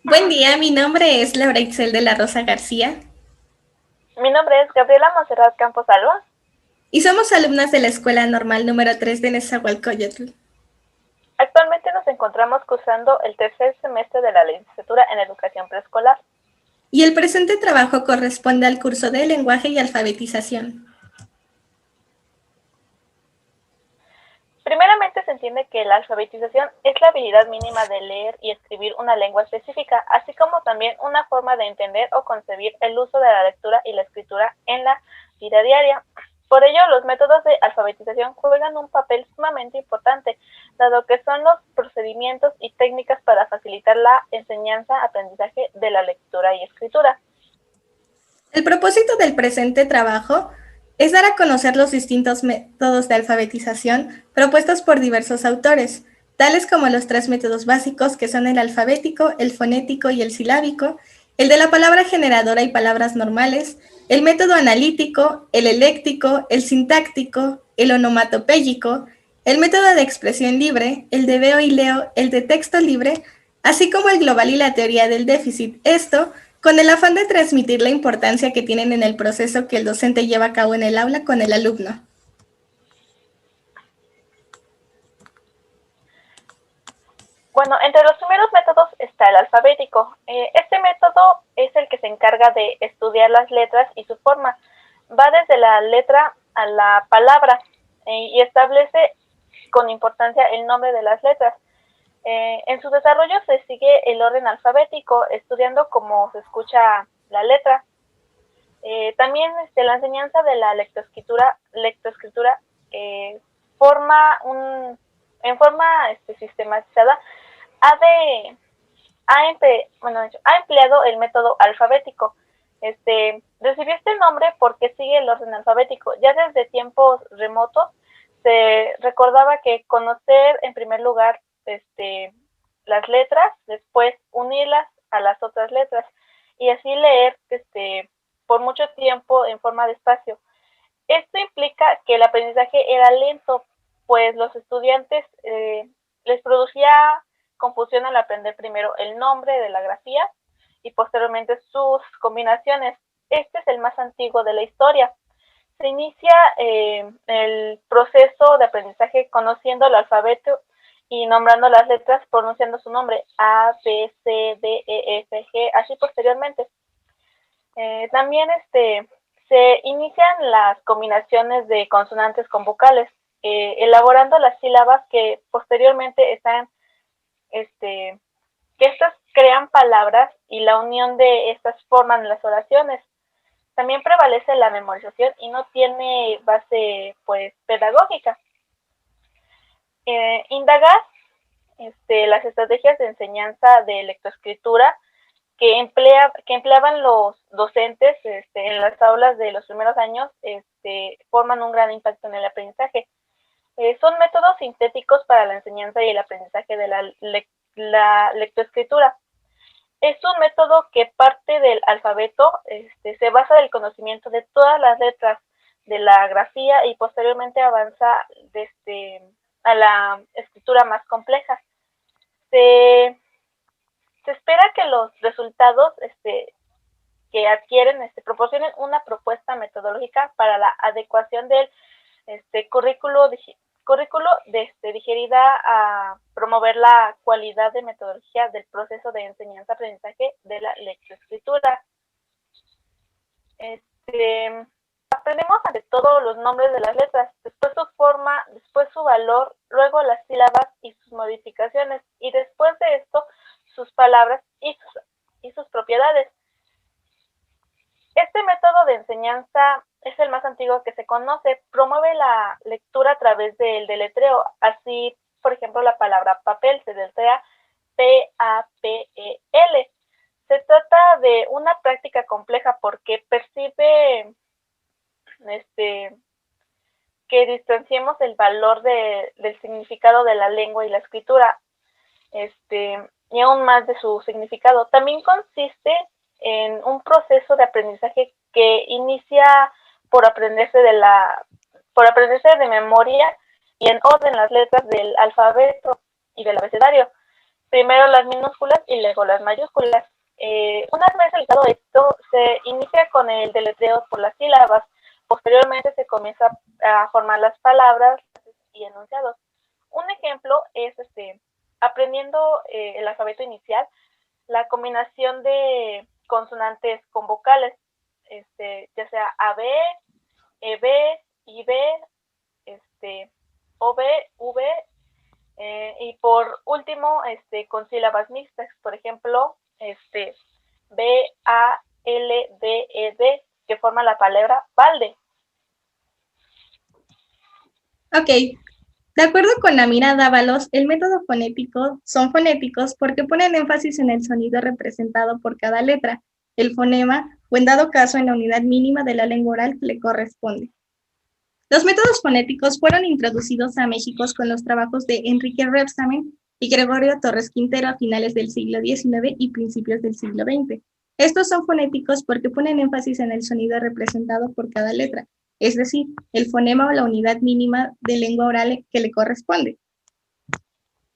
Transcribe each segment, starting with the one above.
Buen día, mi nombre es Laura Itzel de la Rosa García Mi nombre es Gabriela Monserrat Campos Alba. y somos alumnas de la Escuela Normal número 3 de Nezahualcóyotl. Actualmente nos encontramos cursando el tercer semestre de la licenciatura en educación preescolar. Y el presente trabajo corresponde al curso de lenguaje y alfabetización. Primeramente se entiende que la alfabetización es la habilidad mínima de leer y escribir una lengua específica, así como también una forma de entender o concebir el uso de la lectura y la escritura en la vida diaria. Por ello, los métodos de alfabetización juegan un papel sumamente importante, dado que son los procedimientos y técnicas para facilitar la enseñanza-aprendizaje de la lectura y escritura. El propósito del presente trabajo es dar a conocer los distintos métodos de alfabetización propuestos por diversos autores, tales como los tres métodos básicos que son el alfabético, el fonético y el silábico, el de la palabra generadora y palabras normales, el método analítico, el eléctico, el sintáctico, el onomatopéyico, el método de expresión libre, el de veo y leo, el de texto libre, así como el global y la teoría del déficit. Esto con el afán de transmitir la importancia que tienen en el proceso que el docente lleva a cabo en el aula con el alumno. Bueno, entre los primeros métodos está el alfabético. Este método es el que se encarga de estudiar las letras y su forma. Va desde la letra a la palabra y establece con importancia el nombre de las letras. En su desarrollo se sigue el orden alfabético, estudiando cómo se escucha la letra. También la enseñanza de la lectoescritura eh, forma en forma sistematizada ha, de, ha empleado el método alfabético. Recibió este nombre porque sigue el orden alfabético. Ya desde tiempos remotos se recordaba que conocer en primer lugar las letras, después unirlas a las otras letras y así leer por mucho tiempo en forma de espacio. Esto implica que el aprendizaje era lento, pues los estudiantes les producía confusión al aprender primero el nombre de la grafía y posteriormente sus combinaciones. Este es el más antiguo de la historia. Se inicia el proceso de aprendizaje conociendo el alfabeto y nombrando las letras, pronunciando su nombre A, B, C, D, E, F, G, así posteriormente. También se inician las combinaciones de consonantes con vocales, elaborando las sílabas que posteriormente están, que estas crean palabras y la unión de estas forman las oraciones. También prevalece la memorización y no tiene base pues pedagógica. Indagar las estrategias de enseñanza de lectoescritura que empleaban los docentes en las aulas de los primeros años forman un gran impacto en el aprendizaje. Son métodos sintéticos para la enseñanza y el aprendizaje de la lectoescritura. Es un método que parte del alfabeto, se basa en el conocimiento de todas las letras de la grafía y posteriormente avanza a la escritura más compleja. Se, se espera que los resultados que adquieren proporcionen una propuesta metodológica para la adecuación del currículo digerida a promover la cualidad de metodología del proceso de enseñanza-aprendizaje de la lectoescritura. Aprendemos ante todo los nombres de las letras, después su forma, después su valor, luego las sílabas y sus modificaciones, y después de esto sus palabras y sus propiedades. Este método de enseñanza es el más antiguo que se conoce. Promueve la lectura a través del deletreo. Así, por ejemplo, la palabra papel se deletrea P-A-P-E-L. Se trata de una práctica compleja porque percibe que distanciemos el valor del significado de la lengua y la escritura, y aún más de su significado. También consiste en un proceso de aprendizaje que inicia por aprenderse por aprenderse de memoria y en orden las letras del alfabeto y del abecedario. primero las minúsculas y luego las mayúsculas. Una vez realizado esto, se inicia con el deletreo por las sílabas. Posteriormente se comienza a formar las palabras y enunciados. Un ejemplo es aprendiendo el alfabeto inicial, la combinación de consonantes con vocales, ya sea AB, EB, IB, OB, V, y por último, con sílabas mixtas, por ejemplo, B, A, L, D, E, D, que forma la palabra balde. Ok, de acuerdo con Amira Dávalos, el método fonético son fonéticos porque ponen énfasis en el sonido representado por cada letra, el fonema, o en dado caso en la unidad mínima de la lengua oral que le corresponde. Los métodos fonéticos fueron introducidos a México con los trabajos de Enrique Rebsamen y Gregorio Torres Quintero a finales del siglo XIX y principios del siglo XX. Estos son fonéticos porque ponen énfasis en el sonido representado por cada letra, es decir, el fonema o la unidad mínima de lengua oral que le corresponde.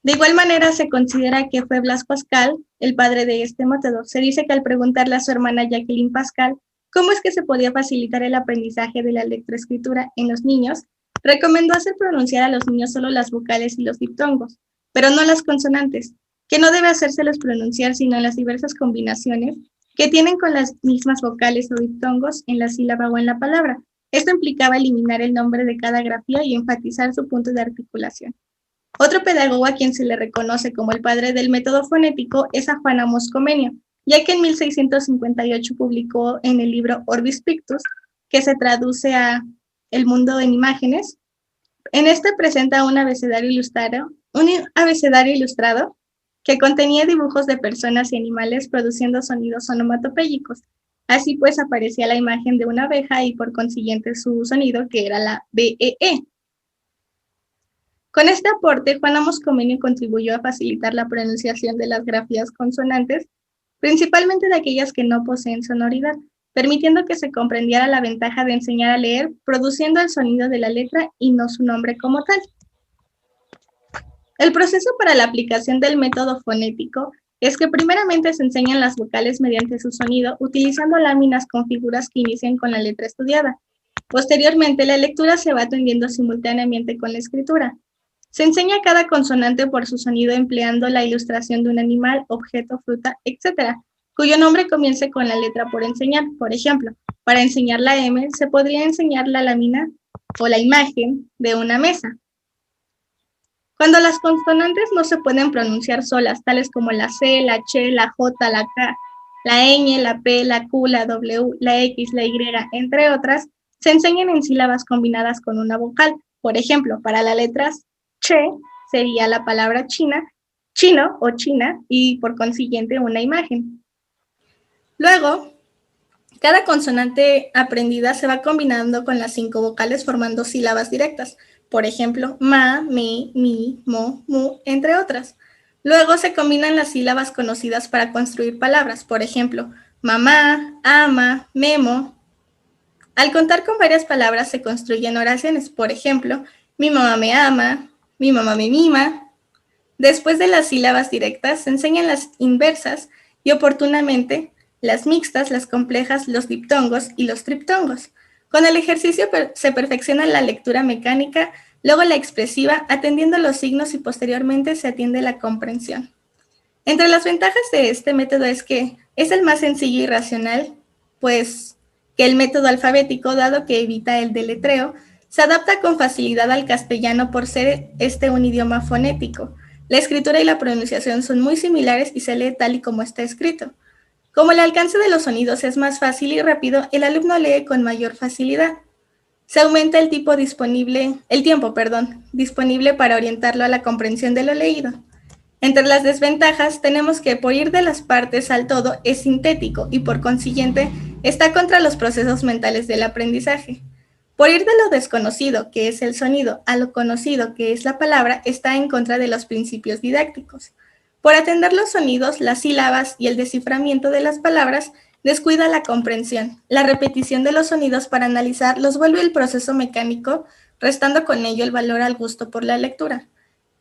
De igual manera, se considera que fue Blas Pascal el padre de este método. Se dice que al preguntarle a su hermana Jacqueline Pascal cómo es que se podía facilitar el aprendizaje de la lectoescritura en los niños, recomendó hacer pronunciar a los niños solo las vocales y los diptongos, pero no las consonantes, que no debe hacérselos pronunciar sino las diversas combinaciones que tienen con las mismas vocales o diptongos en la sílaba o en la palabra. Esto implicaba eliminar el nombre de cada grafía y enfatizar su punto de articulación. Otro pedagogo a quien se le reconoce como el padre del método fonético es a Juan Amos Comenio, ya que en 1658 publicó en el libro Orbis Pictus, que se traduce a El mundo en imágenes. En este presenta un abecedario ilustrado que contenía dibujos de personas y animales produciendo sonidos onomatopéyicos. Así pues aparecía la imagen de una abeja y por consiguiente su sonido, que era la BEE. Con este aporte, Juan Amos Comenio contribuyó a facilitar la pronunciación de las grafías consonantes, principalmente de aquellas que no poseen sonoridad, permitiendo que se comprendiera la ventaja de enseñar a leer, produciendo el sonido de la letra y no su nombre como tal. El proceso para la aplicación del método fonético es que primeramente se enseñan las vocales mediante su sonido, utilizando láminas con figuras que inician con la letra estudiada. Posteriormente, la lectura se va atendiendo simultáneamente con la escritura. Se enseña cada consonante por su sonido empleando la ilustración de un animal, objeto, fruta, etc., cuyo nombre comience con la letra por enseñar. Por ejemplo, para enseñar la M, se podría enseñar la lámina o la imagen de una mesa. Cuando las consonantes no se pueden pronunciar solas, tales como la C, la Ch, la J, la K, la ñ, la P, la Q, la W, la X, la Y, entre otras, se enseñan en sílabas combinadas con una vocal. Por ejemplo, para las letras Che sería la palabra china, chino o china, y por consiguiente una imagen. Luego, cada consonante aprendida se va combinando con las 5 vocales formando sílabas directas. Por ejemplo, ma, mi, mo, mu, entre otras. Luego se combinan las sílabas conocidas para construir palabras. Por ejemplo, mamá, ama, memo. Al contar con varias palabras se construyen oraciones. Por ejemplo, mi mamá me ama, mi mamá me mima. Después de las sílabas directas se enseñan las inversas y oportunamente las mixtas, las complejas, los diptongos y los triptongos. Con el ejercicio se perfecciona la lectura mecánica, luego la expresiva, atendiendo los signos y posteriormente se atiende la comprensión. Entre las ventajas de este método es que es el más sencillo y racional, pues que el método alfabético, dado que evita el deletreo, se adapta con facilidad al castellano por ser un idioma fonético. La escritura y la pronunciación son muy similares y se lee tal y como está escrito. Como el alcance de los sonidos es más fácil y rápido, el alumno lee con mayor facilidad. Se aumenta el tiempo disponible para orientarlo a la comprensión de lo leído. Entre las desventajas tenemos que por ir de las partes al todo es sintético y por consiguiente está contra los procesos mentales del aprendizaje. Por ir de lo desconocido, que es el sonido, a lo conocido, que es la palabra, está en contra de los principios didácticos. Por atender los sonidos, las sílabas y el desciframiento de las palabras, descuida la comprensión. La repetición de los sonidos para analizar los vuelve el proceso mecánico, restando con ello el valor al gusto por la lectura.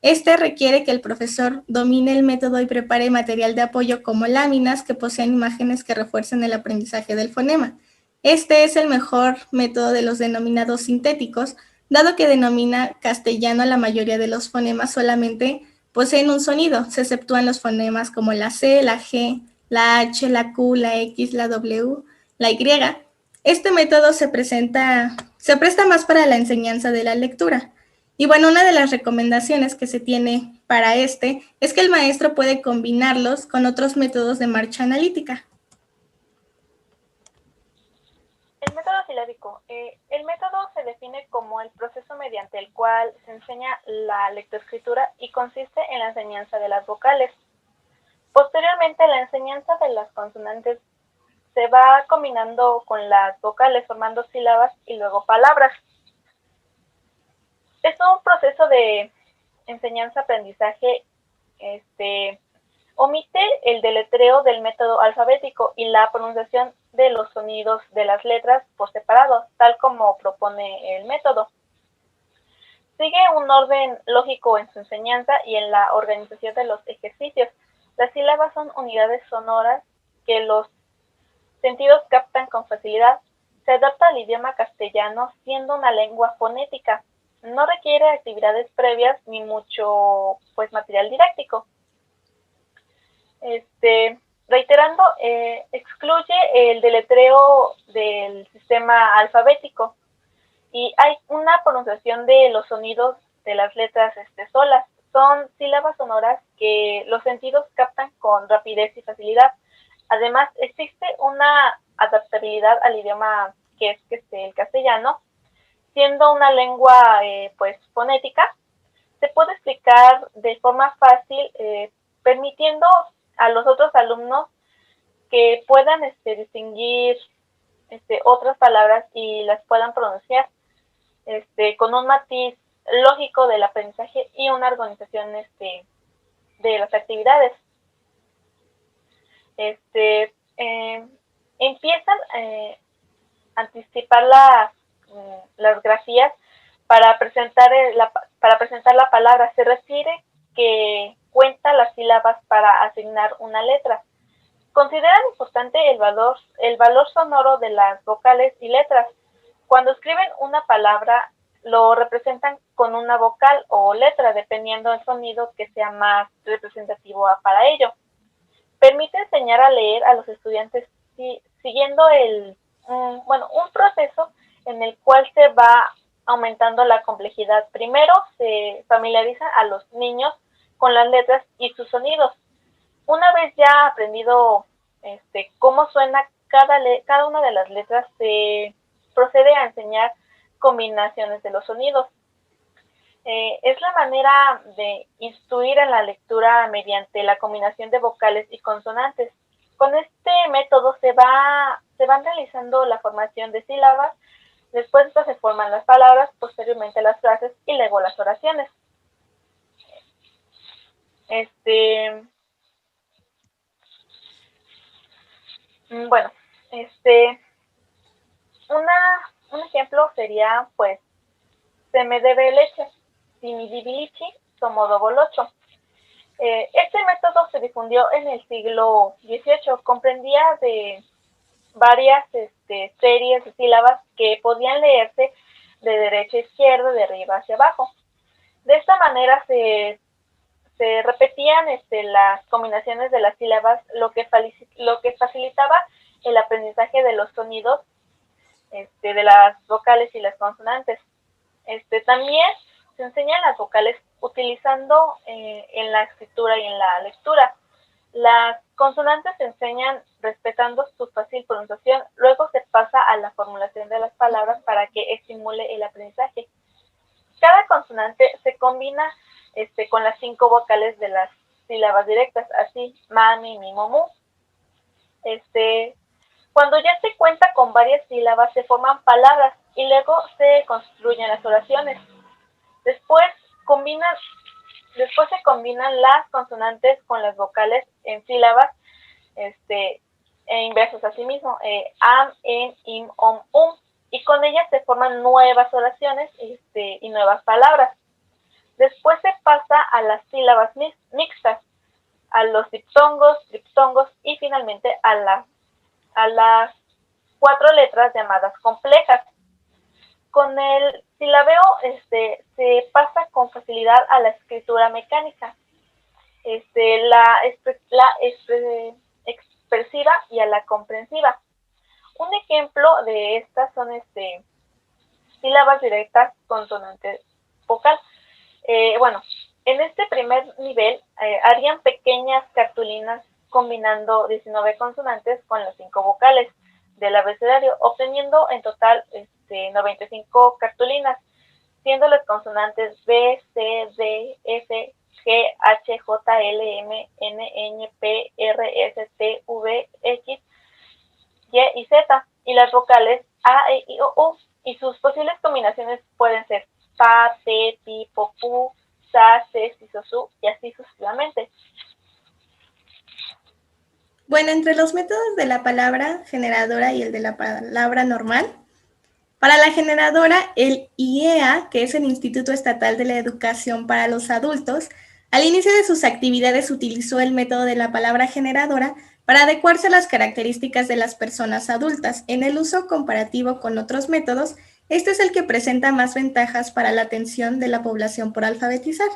Este requiere que el profesor domine el método y prepare material de apoyo como láminas que posean imágenes que refuercen el aprendizaje del fonema. Este es el mejor método de los denominados sintéticos, dado que denomina castellano a la mayoría de los fonemas solamente poseen un sonido, se exceptúan los fonemas como la C, la G, la H, la Q, la X, la W, la Y. Este método se presta más para la enseñanza de la lectura. Y bueno, una de las recomendaciones que se tiene para este es que el maestro puede combinarlos con otros métodos de marcha analítica. El método silábico. El método se define como el proceso mediante el cual se enseña la lectoescritura y consiste en la enseñanza de las vocales. Posteriormente, la enseñanza de las consonantes se va combinando con las vocales, formando sílabas y luego palabras. Es un proceso de enseñanza-aprendizaje. Omite el deletreo del método alfabético y la pronunciación de los sonidos de las letras por separado, tal como propone el método. Sigue un orden lógico en su enseñanza y en la organización de los ejercicios. Las sílabas son unidades sonoras que los sentidos captan con facilidad. Se adapta al idioma castellano siendo una lengua fonética. No requiere actividades previas ni mucho material didáctico. Reiterando, excluye el deletreo del sistema alfabético y hay una pronunciación de los sonidos de las letras solas. Son sílabas sonoras que los sentidos captan con rapidez y facilidad. Además, existe una adaptabilidad al idioma que es el castellano, siendo una lengua fonética. Se puede explicar de forma fácil, permitiendo a los otros alumnos que puedan distinguir otras palabras y las puedan pronunciar con un matiz lógico del aprendizaje y una organización de las actividades. Empiezan a anticipar las grafías para presentar la palabra. Se refiere que cuenta las sílabas para asignar una letra. Consideran importante el valor sonoro de las vocales y letras. Cuando escriben una palabra, lo representan con una vocal o letra, dependiendo del sonido que sea más representativo para ello. Permite enseñar a leer a los estudiantes siguiendo un proceso en el cual se va aumentando la complejidad. Primero se familiariza a los niños con las letras y sus sonidos. Una vez ya aprendido cómo suena cada una de las letras, se procede a enseñar combinaciones de los sonidos. Es la manera de instruir en la lectura mediante la combinación de vocales y consonantes. Con este método se van realizando la formación de sílabas, después estas se forman las palabras, posteriormente las frases y luego las oraciones. Un ejemplo sería, se me debe leche, si mi dibilichi, tomo dogolocho. Este método se difundió en el siglo XVIII, comprendía de varias series de sílabas que podían leerse de derecha a izquierda, de arriba hacia abajo. De esta manera se repetían las combinaciones de las sílabas, lo que facilitaba el aprendizaje de los sonidos de las vocales y las consonantes. También se enseñan las vocales utilizando en la escritura y en la lectura. Las consonantes se enseñan respetando su fácil pronunciación, luego se pasa a la formulación de las palabras para que estimule el aprendizaje. Cada consonante se combina con las 5 vocales de las sílabas directas, así, mami, mi, momu. Cuando ya se cuenta con varias sílabas, se forman palabras y luego se construyen las oraciones. Después se combinan las consonantes con las vocales en sílabas en versos asimismo, am, en, im, om, y con ellas se forman nuevas oraciones y nuevas palabras. Después se pasa a las sílabas mixtas, a los diptongos, triptongos y finalmente a las 4 letras llamadas complejas. Con el silabeo se pasa con facilidad a la escritura mecánica, la expresiva y a la comprensiva. Un ejemplo de estas son sílabas directas, consonante vocal. Bueno, en este primer nivel harían pequeñas cartulinas combinando 19 consonantes con las 5 vocales del abecedario, obteniendo en total 95 cartulinas, siendo las consonantes B, C, D, F, G, H, J, L, M, N, Ñ, P, R, S, T, V, X, Y y Z, y las vocales A, E, I, O, U, y sus posibles combinaciones pueden ser Pa, Te, Ti, Po, Pu, Sa, Se, Si, So, Su, y así sucesivamente. Bueno, entre los métodos de la palabra generadora y el de la palabra normal, para la generadora, el IEA, que es el Instituto Estatal de la Educación para los Adultos, al inicio de sus actividades utilizó el método de la palabra generadora para adecuarse a las características de las personas adultas. En el uso comparativo con otros métodos, este es el que presenta más ventajas para la atención de la población por alfabetizar.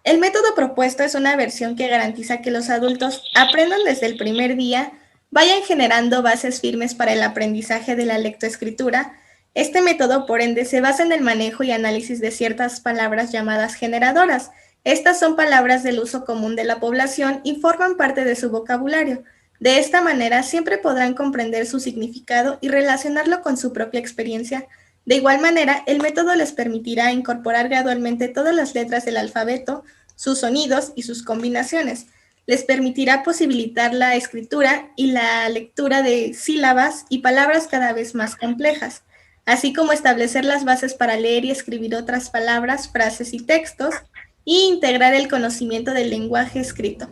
El método propuesto es una versión que garantiza que los adultos aprendan desde el primer día, vayan generando bases firmes para el aprendizaje de la lectoescritura. Este método, por ende, se basa en el manejo y análisis de ciertas palabras llamadas generadoras. Estas son palabras del uso común de la población y forman parte de su vocabulario. De esta manera, siempre podrán comprender su significado y relacionarlo con su propia experiencia. De igual manera, el método les permitirá incorporar gradualmente todas las letras del alfabeto, sus sonidos y sus combinaciones. Les permitirá posibilitar la escritura y la lectura de sílabas y palabras cada vez más complejas, así como establecer las bases para leer y escribir otras palabras, frases y textos, y integrar el conocimiento del lenguaje escrito.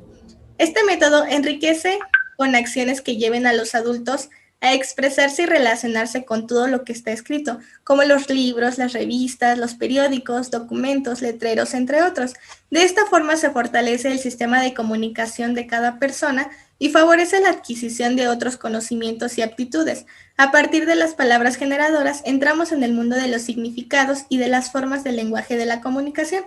Este método enriquece con acciones que lleven a los adultos a expresarse y relacionarse con todo lo que está escrito, como los libros, las revistas, los periódicos, documentos, letreros, entre otros. De esta forma se fortalece el sistema de comunicación de cada persona y favorece la adquisición de otros conocimientos y aptitudes. A partir de las palabras generadoras, entramos en el mundo de los significados y de las formas del lenguaje de la comunicación.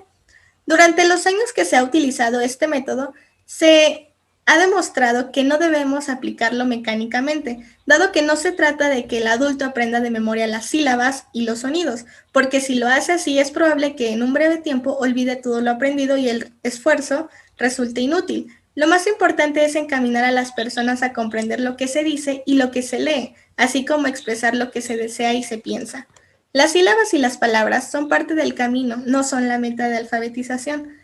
Durante los años que se ha utilizado este método, se ha demostrado que no debemos aplicarlo mecánicamente, dado que no se trata de que el adulto aprenda de memoria las sílabas y los sonidos, porque si lo hace así es probable que en un breve tiempo olvide todo lo aprendido y el esfuerzo resulte inútil. Lo más importante es encaminar a las personas a comprender lo que se dice y lo que se lee, así como expresar lo que se desea y se piensa. Las sílabas y las palabras son parte del camino, no son la meta de alfabetización.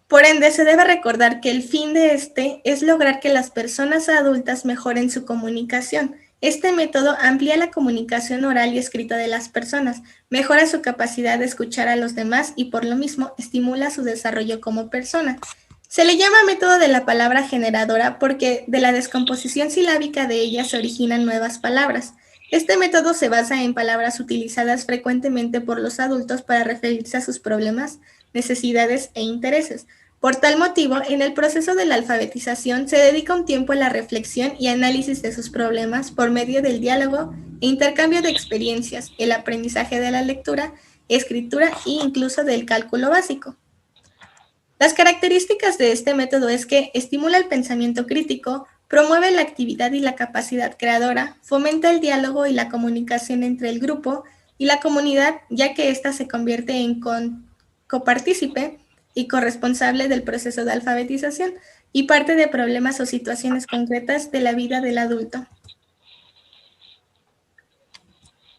Por ende, se debe recordar que el fin de este es lograr que las personas adultas mejoren su comunicación. Este método amplía la comunicación oral y escrita de las personas, mejora su capacidad de escuchar a los demás y por lo mismo estimula su desarrollo como persona. Se le llama método de la palabra generadora porque de la descomposición silábica de ella se originan nuevas palabras. Este método se basa en palabras utilizadas frecuentemente por los adultos para referirse a sus problemas, necesidades e intereses. Por tal motivo, en el proceso de la alfabetización se dedica un tiempo a la reflexión y análisis de sus problemas por medio del diálogo e intercambio de experiencias, el aprendizaje de la lectura, escritura e incluso del cálculo básico. Las características de este método es que estimula el pensamiento crítico, promueve la actividad y la capacidad creadora, fomenta el diálogo y la comunicación entre el grupo y la comunidad, ya que ésta se convierte en copartícipe y corresponsable del proceso de alfabetización y parte de problemas o situaciones concretas de la vida del adulto.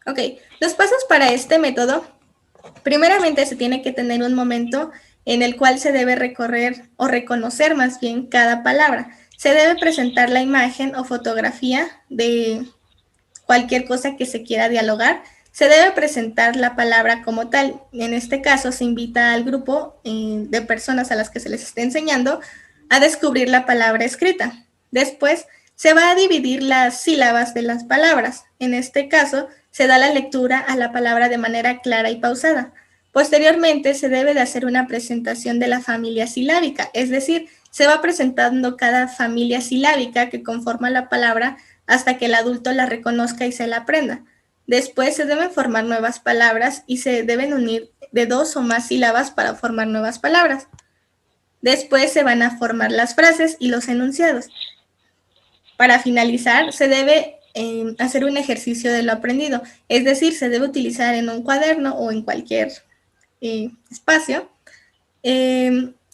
Ok, los pasos para este método. Primeramente se tiene que tener un momento en el cual se debe recorrer o reconocer más bien cada palabra. Se debe presentar la imagen o fotografía de cualquier cosa que se quiera dialogar. Se debe presentar la palabra como tal. En este caso se invita al grupo de personas a las que se les esté enseñando a descubrir la palabra escrita. Después se va a dividir las sílabas de las palabras. En este caso se da la lectura a la palabra de manera clara y pausada. Posteriormente, se debe de hacer una presentación de la familia silábica, es decir, se va presentando cada familia silábica que conforma la palabra hasta que el adulto la reconozca y se la aprenda. Después se deben formar nuevas palabras y se deben unir de 2 o más sílabas para formar nuevas palabras. Después se van a formar las frases y los enunciados. Para finalizar, se debe hacer un ejercicio de lo aprendido, es decir, se debe utilizar en un cuaderno o en cualquier espacio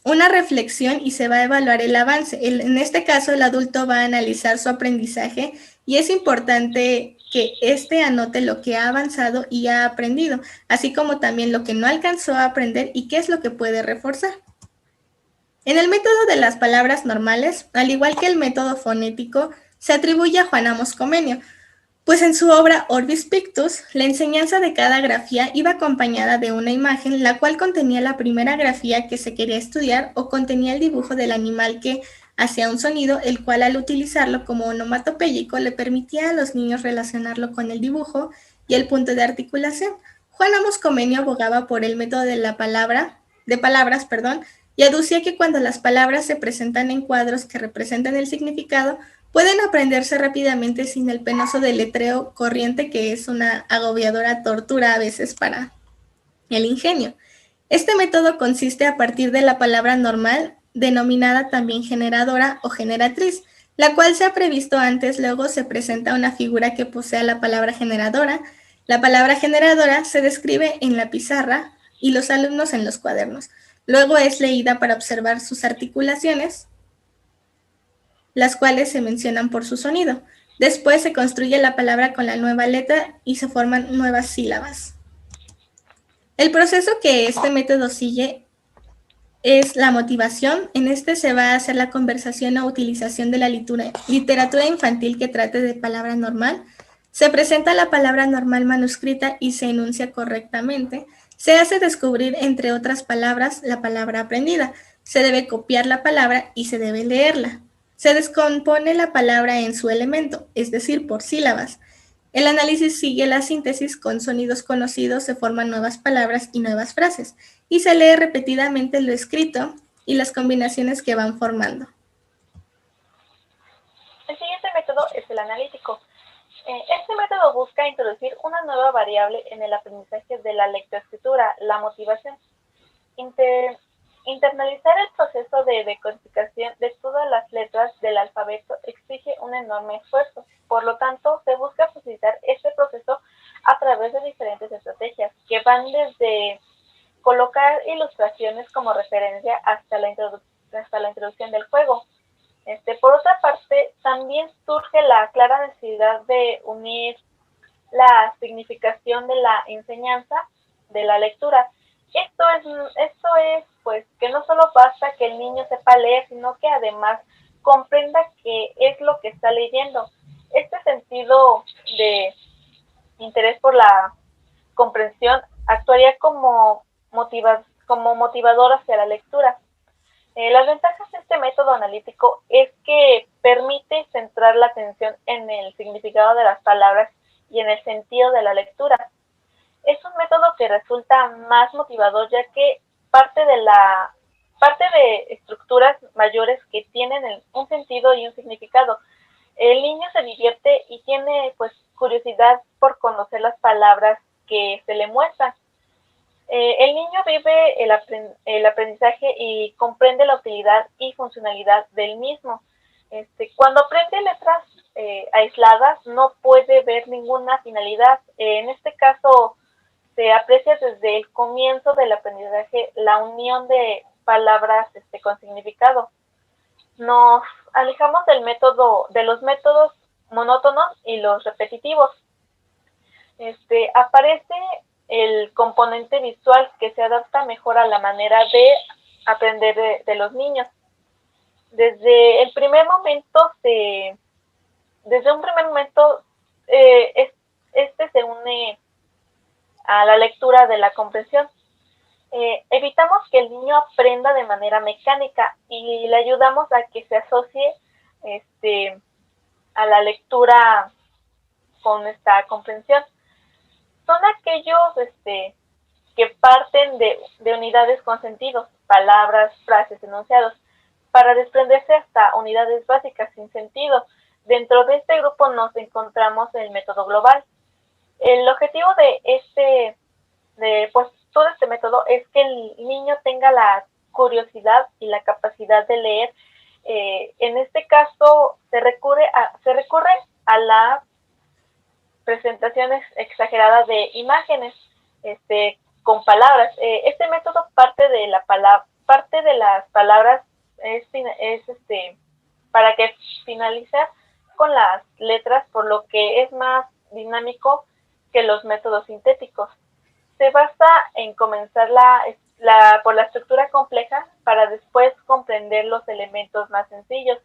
una reflexión y se va a evaluar el avance. En este caso, el adulto va a analizar su aprendizaje y es importante que éste anote lo que ha avanzado y ha aprendido, así como también lo que no alcanzó a aprender y qué es lo que puede reforzar. En el método de las palabras normales, al igual que el método fonético, se atribuye a Juan Amos Comenio, pues en su obra Orbis Pictus, la enseñanza de cada grafía iba acompañada de una imagen, la cual contenía la primera grafía que se quería estudiar o contenía el dibujo del animal que hacía un sonido, el cual al utilizarlo como onomatopéyico le permitía a los niños relacionarlo con el dibujo y el punto de articulación. Juan Amos Comenio abogaba por el método de palabras, y aducía que cuando las palabras se presentan en cuadros que representan el significado, pueden aprenderse rápidamente sin el penoso deletreo corriente que es una agobiadora tortura a veces para el ingenio. Este método consiste a partir de la palabra normal, denominada también generadora o generatriz, la cual se ha previsto antes, luego se presenta una figura que posea la palabra generadora. La palabra generadora se describe en la pizarra y los alumnos en los cuadernos. Luego es leída para observar sus articulaciones, las cuales se mencionan por su sonido. Después se construye la palabra con la nueva letra y se forman nuevas sílabas. El proceso que este método sigue es la motivación. En este se va a hacer la conversación o utilización de la literatura infantil que trate de palabra normal. Se presenta la palabra normal manuscrita y se enuncia correctamente. Se hace descubrir, entre otras palabras, la palabra aprendida. Se debe copiar la palabra y se debe leerla. Se descompone la palabra en su elemento, es decir, por sílabas. El análisis sigue la síntesis, con sonidos conocidos se forman nuevas palabras y nuevas frases, y se lee repetidamente lo escrito y las combinaciones que van formando. El siguiente método es el analítico. Este método busca introducir una nueva variable en el aprendizaje de la lectoescritura, la motivación. Internalizar el proceso de decodificación de todas las letras del alfabeto exige un enorme esfuerzo. Por lo tanto, se busca facilitar este proceso a través de diferentes estrategias que van desde colocar ilustraciones como referencia hasta la introducción del juego. Por otra parte, también surge la clara necesidad de unir la significación de la enseñanza de la lectura. Esto es pues que no solo basta que el niño sepa leer, sino que además comprenda qué es lo que está leyendo. Este sentido de interés por la comprensión actuaría como motivador hacia la lectura. Las ventajas de este método analítico es que permite centrar la atención en el significado de las palabras y en el sentido de la lectura. Es un método que resulta más motivador, ya que parte de estructuras mayores que tienen un sentido y un significado. El niño se divierte y tiene pues curiosidad por conocer las palabras que se le muestran. El niño vive el aprendizaje y comprende la utilidad y funcionalidad del mismo. Cuando aprende letras aisladas no puede ver ninguna finalidad. En este caso se aprecia desde el comienzo del aprendizaje la unión de palabras con significado. Nos alejamos de los métodos monótonos y los repetitivos. Aparece el componente visual que se adapta mejor a la manera de aprender de los niños. Desde un primer momento se une a la lectura de la comprensión. Evitamos que el niño aprenda de manera mecánica y le ayudamos a que se asocie a la lectura con esta comprensión. Son aquellos que parten de unidades con sentidos, palabras, frases, enunciados, para desprenderse hasta unidades básicas sin sentido. Dentro de este grupo nos encontramos el método global. El objetivo pues todo este método es que el niño tenga la curiosidad y la capacidad de leer. En este caso se recurre a la presentación exagerada de imágenes con palabras. Este método parte de las palabras para que finalice con las letras, por lo que es más dinámico que los métodos sintéticos. Se basa en comenzar por la estructura compleja para después comprender los elementos más sencillos.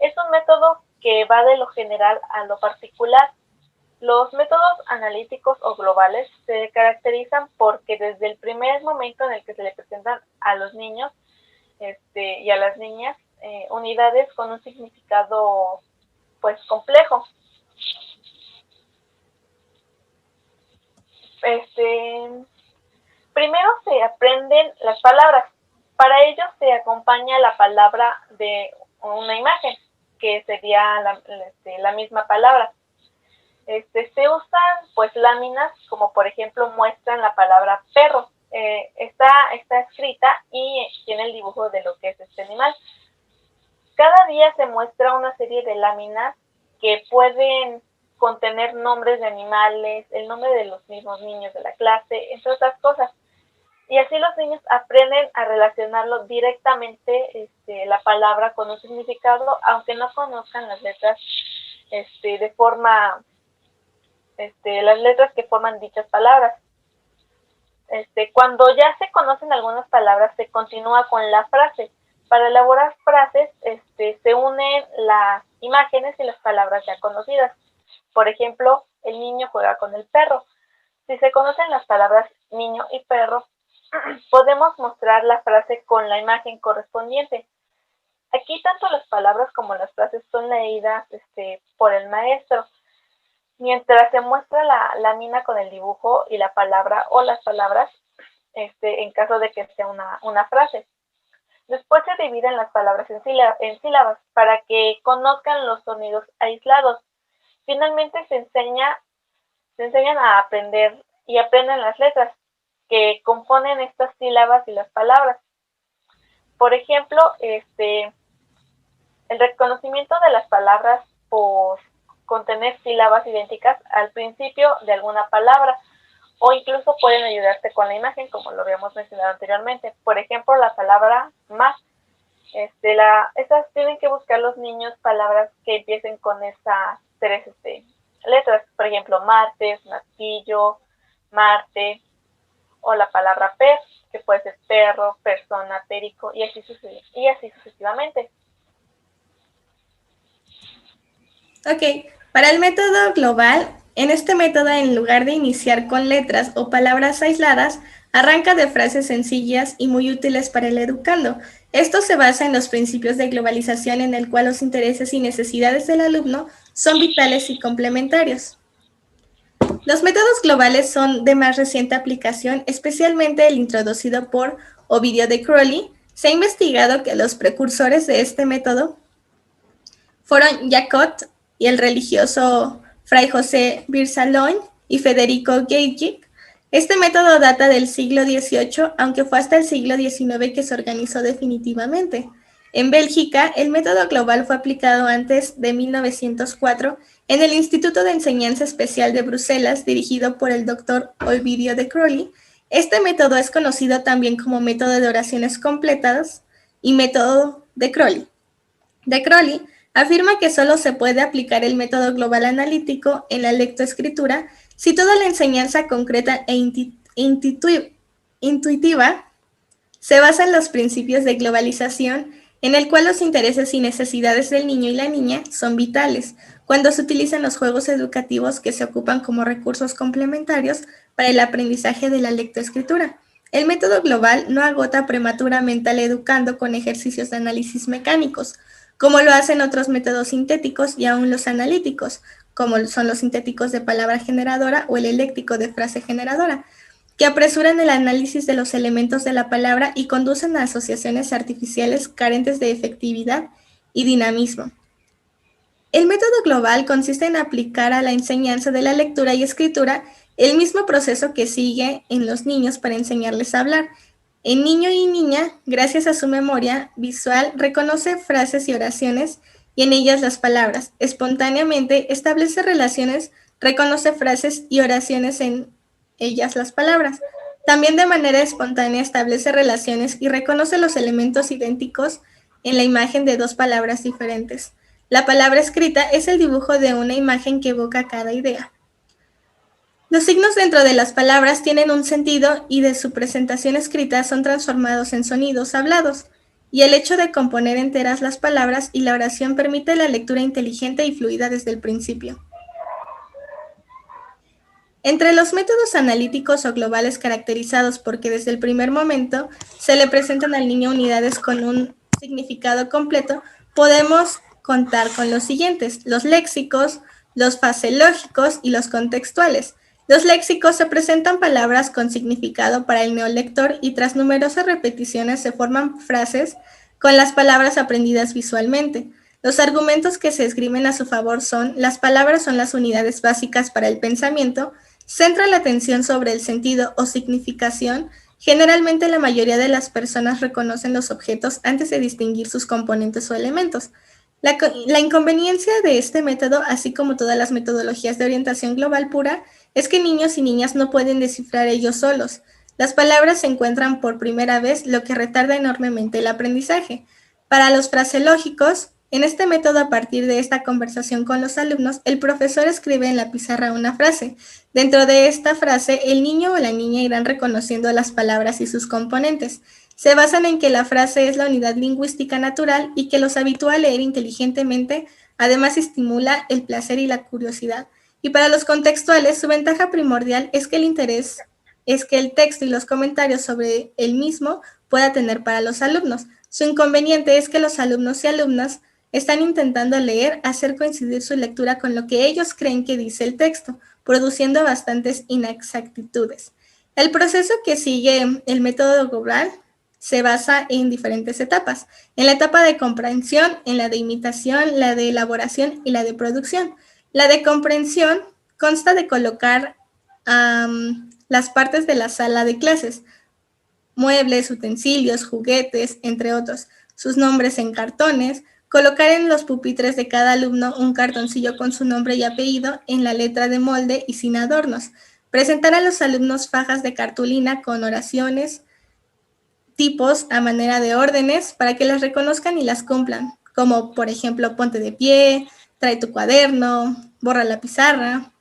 Es un método que va de lo general a lo particular. Los métodos analíticos o globales se caracterizan porque desde el primer momento en el que se le presentan a los niños y a las niñas unidades con un significado pues complejo. Primero se aprenden las palabras. Para ello se acompaña la palabra de una imagen, que sería la misma palabra. Se usan pues láminas, como por ejemplo muestran la palabra perro. Está escrita y tiene el dibujo de lo que es este animal. Cada día se muestra una serie de láminas que pueden contener nombres de animales, el nombre de los mismos niños de la clase, entre otras cosas. Y así los niños aprenden a relacionarlo directamente, la palabra con un significado, aunque no conozcan las letras de forma, las letras que forman dichas palabras. Cuando ya se conocen algunas palabras, se continúa con la frase. Para elaborar frases, se unen las imágenes y las palabras ya conocidas. Por ejemplo, el niño juega con el perro. Si se conocen las palabras niño y perro, podemos mostrar la frase con la imagen correspondiente. Aquí tanto las palabras como las frases son leídas por el maestro, mientras se muestra la lámina con el dibujo y la palabra o las palabras, en caso de que sea una frase. Después se dividen las palabras en sílabas para que conozcan los sonidos aislados. Finalmente se enseñan a aprender y aprenden las letras que componen estas sílabas y las palabras. Por ejemplo, el reconocimiento de las palabras por contener sílabas idénticas al principio de alguna palabra, o incluso pueden ayudarte con la imagen, como lo habíamos mencionado anteriormente. Por ejemplo, la palabra más. Estas tienen que buscar los niños palabras que empiecen con esas tres letras. Por ejemplo, martes, martillo, Marte, o la palabra pez, que puede ser perro, persona, perico, y así sucesivamente. Ok, para el método global, en este método, en lugar de iniciar con letras o palabras aisladas, arranca de frases sencillas y muy útiles para el educando. Esto se basa en los principios de globalización en el cual los intereses y necesidades del alumno son vitales y complementarios. Los métodos globales son de más reciente aplicación, especialmente el introducido por Ovidio de Crowley. Se ha investigado que los precursores de este método fueron Jacot y el religioso Fray José Birsalón y Federico Geigy. Este método data del siglo XVIII, aunque fue hasta el siglo XIX que se organizó definitivamente. En Bélgica, el método global fue aplicado antes de 1904 en el Instituto de Enseñanza Especial de Bruselas, dirigido por el Dr. Ovidio de Crowley. Este método es conocido también como método de oraciones completas y método de Crowley. De Crowley afirma que solo se puede aplicar el método global analítico en la lectoescritura si toda la enseñanza concreta e intuitiva se basa en los principios de globalización, en el cual los intereses y necesidades del niño y la niña son vitales, cuando se utilizan los juegos educativos que se ocupan como recursos complementarios para el aprendizaje de la lectoescritura. El método global no agota prematuramente al educando con ejercicios de análisis mecánicos, como lo hacen otros métodos sintéticos y aún los analíticos, como son los sintéticos de palabra generadora o el eléctrico de frase generadora. que apresuran el análisis de los elementos de la palabra y conducen a asociaciones artificiales carentes de efectividad y dinamismo. El método global consiste en aplicar a la enseñanza de la lectura y escritura el mismo proceso que sigue en los niños para enseñarles a hablar. El niño y niña, gracias a su memoria visual, reconoce frases y oraciones y en ellas las palabras. Espontáneamente establece relaciones, reconoce frases y oraciones en ellas las palabras. También de manera espontánea establece relaciones y reconoce los elementos idénticos en la imagen de dos palabras diferentes. La palabra escrita es el dibujo de una imagen que evoca cada idea. Los signos dentro de las palabras tienen un sentido y de su presentación escrita son transformados en sonidos hablados, y el hecho de componer enteras las palabras y la oración permite la lectura inteligente y fluida desde el principio. Entre los métodos analíticos o globales caracterizados porque desde el primer momento se le presentan al niño unidades con un significado completo, podemos contar con los siguientes: los léxicos, los fraseológicos y los contextuales. Los léxicos se presentan palabras con significado para el neolector y tras numerosas repeticiones se forman frases con las palabras aprendidas visualmente. Los argumentos que se esgrimen a su favor son: las palabras son las unidades básicas para el pensamiento, centra la atención sobre el sentido o significación. Generalmente la mayoría de las personas reconocen los objetos antes de distinguir sus componentes o elementos. La inconveniencia de este método, así como todas las metodologías de orientación global pura, es que niños y niñas no pueden descifrar ellos solos. Las palabras se encuentran por primera vez, lo que retarda enormemente el aprendizaje. Para los fraseológicos, en este método, a partir de esta conversación con los alumnos, el profesor escribe en la pizarra una frase. Dentro de esta frase, el niño o la niña irán reconociendo las palabras y sus componentes. Se basan en que la frase es la unidad lingüística natural y que los habitúa a leer inteligentemente, además estimula el placer y la curiosidad. Y para los contextuales, su ventaja primordial es que el texto y los comentarios sobre el mismo pueda tener para los alumnos. Su inconveniente es que los alumnos y alumnas están intentando leer, hacer coincidir su lectura con lo que ellos creen que dice el texto, produciendo bastantes inexactitudes. El proceso que sigue el método global se basa en diferentes etapas: en la etapa de comprensión, en la de imitación, la de elaboración y la de producción. La de comprensión consta de colocar las partes de la sala de clases, muebles, utensilios, juguetes, entre otros, sus nombres en cartones, colocar en los pupitres de cada alumno un cartoncillo con su nombre y apellido en la letra de molde y sin adornos, presentar a los alumnos fajas de cartulina con oraciones, tipos a manera de órdenes para que las reconozcan y las cumplan, como por ejemplo ponte de pie, trae tu cuaderno, borra la pizarra.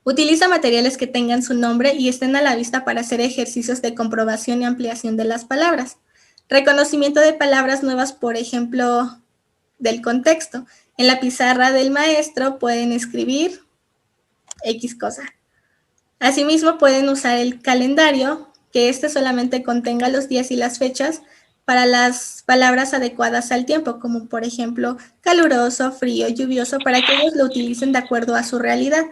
Utiliza materiales que tengan su nombre y estén a la vista para hacer ejercicios de comprobación y ampliación de las palabras. Reconocimiento de palabras nuevas, por ejemplo, del contexto. En la pizarra del maestro pueden escribir X cosa. Asimismo, pueden usar el calendario, que este solamente contenga los días y las fechas para las palabras adecuadas al tiempo, como por ejemplo caluroso, frío, lluvioso, para que ellos lo utilicen de acuerdo a su realidad.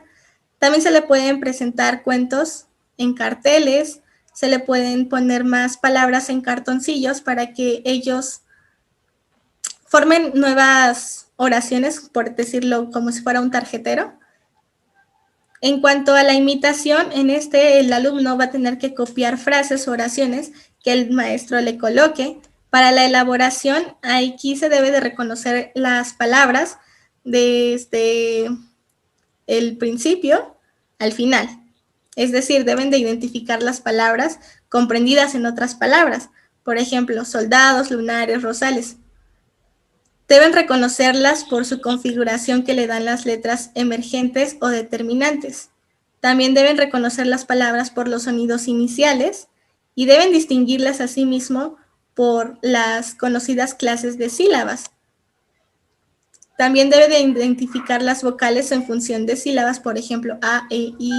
También se le pueden presentar cuentos en carteles, se le pueden poner más palabras en cartoncillos para que ellos formen nuevas oraciones, por decirlo como si fuera un tarjetero. En cuanto a la imitación, en el alumno va a tener que copiar frases o oraciones que el maestro le coloque. Para la elaboración, aquí se debe de reconocer las palabras desde el principio al final. Es decir, deben de identificar las palabras comprendidas en otras palabras. Por ejemplo, soldados, lunares, rosales. Deben reconocerlas por su configuración que le dan las letras emergentes o determinantes. También deben reconocer las palabras por los sonidos iniciales y deben distinguirlas asimismo por las conocidas clases de sílabas. También debe de identificar las vocales en función de sílabas, por ejemplo, A, E, I,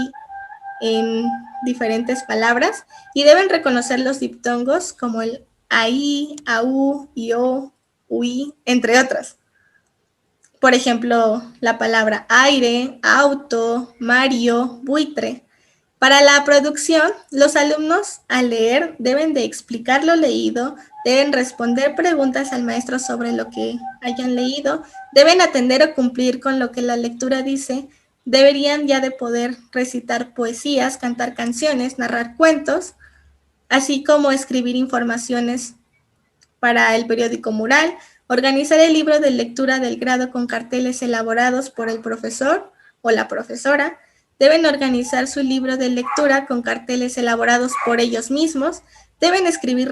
en diferentes palabras, y deben reconocer los diptongos como el AI, AU, IO, UI, entre otras. Por ejemplo, la palabra aire, auto, Mario, buitre. Para la producción, los alumnos al leer deben de explicar lo leído, deben responder preguntas al maestro sobre lo que hayan leído, deben atender o cumplir con lo que la lectura dice, deberían ya de poder recitar poesías, cantar canciones, narrar cuentos, así como escribir informaciones para el periódico mural, organizar el libro de lectura del grado con carteles elaborados por el profesor o la profesora, deben organizar su libro de lectura con carteles elaborados por ellos mismos, deben escribir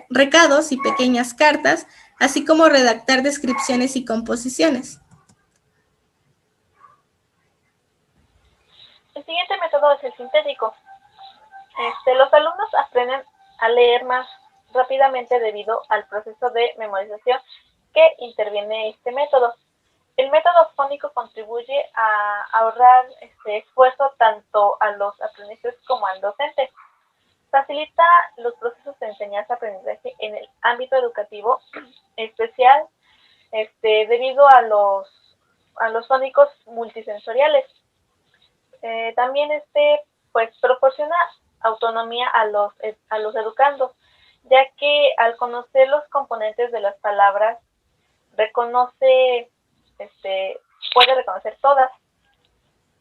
recados y pequeñas cartas, así como redactar descripciones y composiciones. El siguiente método es el sintético. Los alumnos aprenden a leer más rápidamente debido al proceso de memorización que interviene este método. El método fónico contribuye a ahorrar esfuerzo tanto a los aprendices como al docente. Facilita los procesos de enseñanza-aprendizaje en el ámbito educativo, especial debido a los fónicos multisensoriales. También pues proporciona autonomía a los educandos, ya que al conocer los componentes de las palabras puede reconocer todas.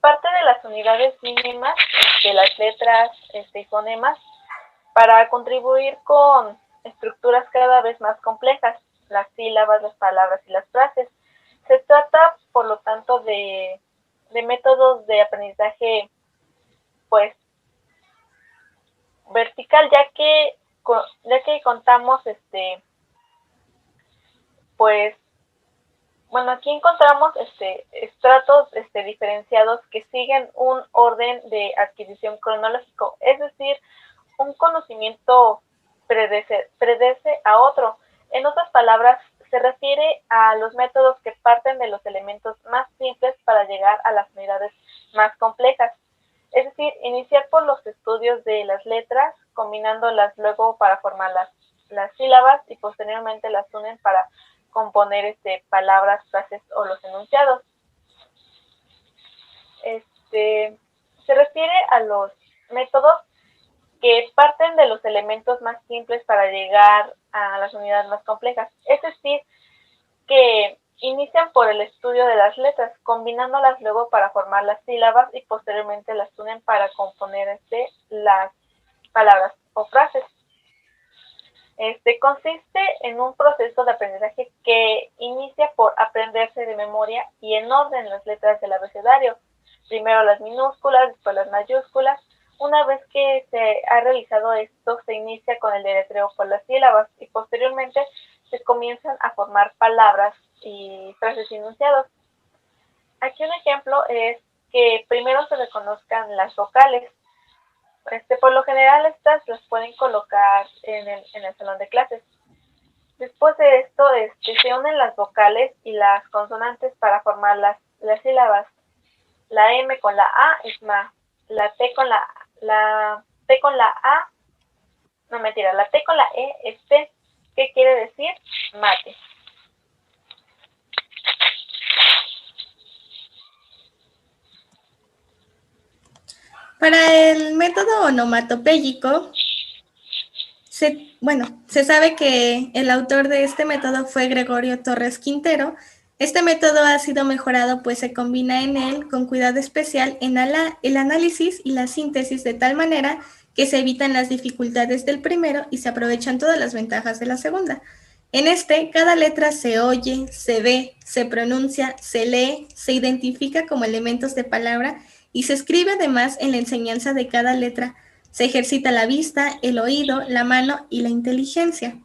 Parte de las unidades mínimas de las letras y fonemas para contribuir con estructuras cada vez más complejas, las sílabas, las palabras y las frases. Se trata, por lo tanto, de métodos de aprendizaje pues vertical, ya que contamos pues bueno, aquí encontramos estratos diferenciados que siguen un orden de adquisición cronológico, es decir, un conocimiento predece a otro. En otras palabras, se refiere a los métodos que parten de los elementos más simples para llegar a las unidades más complejas. Es decir, iniciar por los estudios de las letras, combinándolas luego para formar las sílabas y posteriormente las unen para componer palabras, frases o los enunciados. Se refiere a los métodos que parten de los elementos más simples para llegar a las unidades más complejas. Es decir, que inician por el estudio de las letras, combinándolas luego para formar las sílabas y posteriormente las unen para componer las palabras o frases. Consiste en un proceso de aprendizaje que inicia por aprenderse de memoria y en orden las letras del abecedario. Primero las minúsculas, después las mayúsculas. Una vez que se ha realizado esto, se inicia con el deletreo por las sílabas y posteriormente se comienzan a formar palabras y frases enunciados. Aquí un ejemplo es que primero se reconozcan las vocales. Por lo general estas las pueden colocar en el salón de clases. Después de esto se unen las vocales y las consonantes para formar las sílabas. La M con la A es ma, la T con la T con la A, no mentira, la T con la E es T. ¿Qué quiere decir? Mate. Para el método onomatopéyico, se sabe que el autor de este método fue Gregorio Torres Quintero. Este método ha sido mejorado pues se combina en él con cuidado especial en el análisis y la síntesis de tal manera que se evitan las dificultades del primero y se aprovechan todas las ventajas de la segunda. En cada letra se oye, se ve, se pronuncia, se lee, se identifica como elementos de palabra y se escribe además en la enseñanza de cada letra. Se ejercita la vista, el oído, la mano y la inteligencia.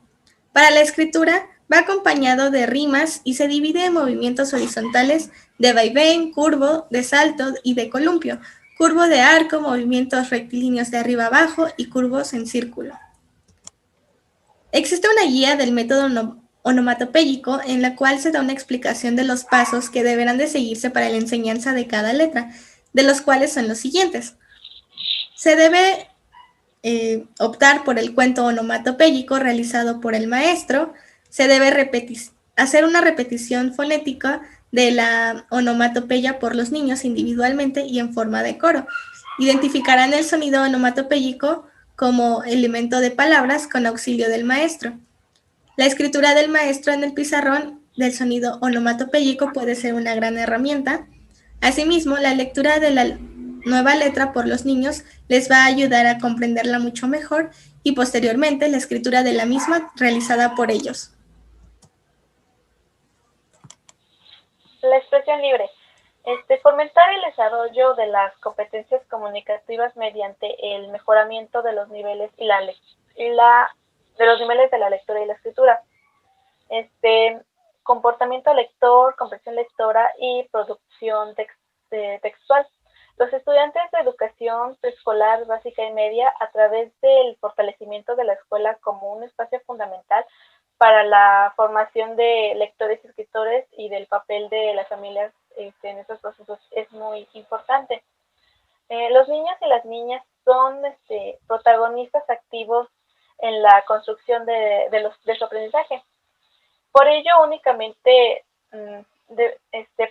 Para la escritura va acompañado de rimas y se divide en movimientos horizontales de vaivén, curvo, de salto y de columpio, curvo de arco, movimientos rectilíneos de arriba abajo y curvos en círculo. Existe una guía del método onomatopéyico en la cual se da una explicación de los pasos que deberán de seguirse para la enseñanza de cada letra, de los cuales son los siguientes. Se debe optar por el cuento onomatopéyico realizado por el maestro, se debe hacer una repetición fonética de la onomatopeya por los niños individualmente y en forma de coro. Identificarán el sonido onomatopéyico como elemento de palabras con auxilio del maestro. La escritura del maestro en el pizarrón del sonido onomatopéyico puede ser una gran herramienta. Asimismo, la lectura de la nueva letra por los niños les va a ayudar a comprenderla mucho mejor y posteriormente la escritura de la misma realizada por ellos. La expresión libre. Fomentar el desarrollo de las competencias comunicativas mediante el mejoramiento de los niveles de los niveles de la lectura y la escritura. Comportamiento lector, comprensión lectora y producción textual. Los estudiantes de educación preescolar, básica y media, a través del fortalecimiento de la escuela como un espacio fundamental para la formación de lectores y escritores y del papel de las familias en estos procesos es muy importante. Los niños y las niñas son protagonistas activos en la construcción de su aprendizaje. Por ello, únicamente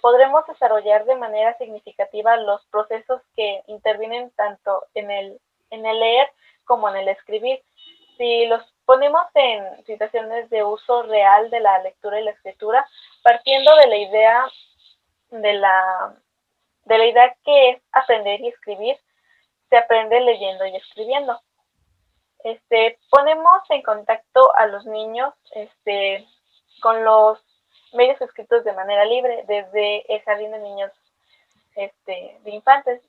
podremos desarrollar de manera significativa los procesos que intervienen tanto en el leer como en el escribir. Si los ponemos en situaciones de uso real de la lectura y la escritura, partiendo de la idea que es aprender y escribir, se aprende leyendo y escribiendo. Ponemos en contacto a los niños con los medios escritos de manera libre, desde el jardín de niños de infantes,